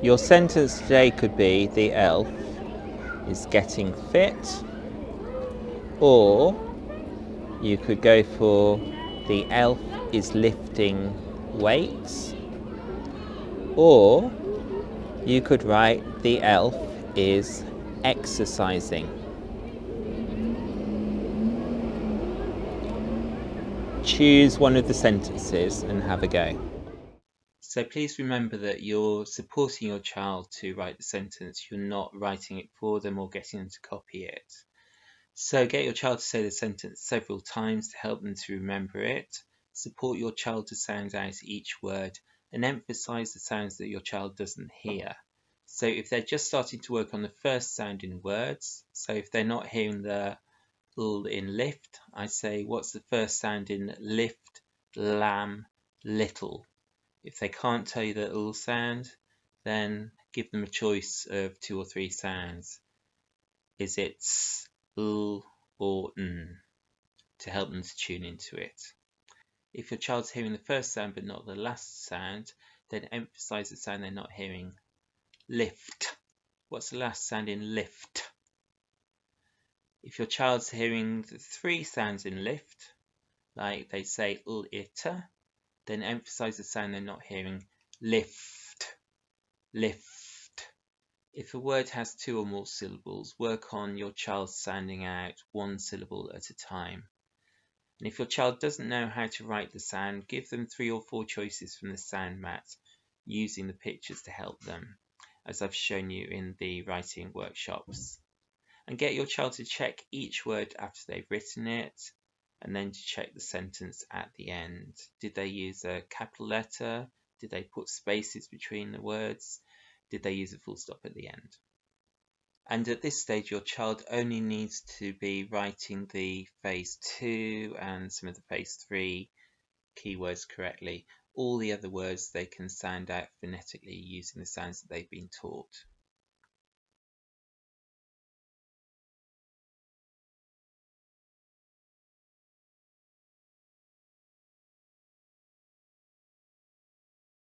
Your sentence today could be the elf is getting fit, or you could go for the elf is lifting weights, or you could write the elf is exercising. Choose one of the sentences and have a go. So please remember that you're supporting your child to write the sentence. You're not writing it for them or getting them to copy it. So get your child to say the sentence several times to help them to remember it. Support your child to sound out each word and emphasize the sounds that your child doesn't hear. So if they're just starting to work on the first sound in words, so if they're not hearing the L in lift, I say, what's the first sound in lift, lamb, little? If they can't tell you the L sound, then give them a choice of 2 or 3 sounds. Is it S, L, or N, to help them to tune into it? If your child's hearing the first sound but not the last sound, then emphasize the sound they're not hearing. Lift. What's the last sound in lift? If your child's hearing the 3 sounds in lift, like they say L, ita, then emphasize the sound they're not hearing. Lift. Lift. If a word has 2 or more syllables, work on your child sounding out 1 syllable at a time. And if your child doesn't know how to write the sound, give them 3 or 4 choices from the sound mat using the pictures to help them, as I've shown you in the writing workshops. And get your child to check each word after they've written it, and then to check the sentence at the end. Did they use a capital letter? Did they put spaces between the words? Did they use a full stop at the end? And at this stage, your child only needs to be writing the phase 2 and some of the phase 3 keywords correctly. All the other words they can sound out phonetically using the sounds that they've been taught.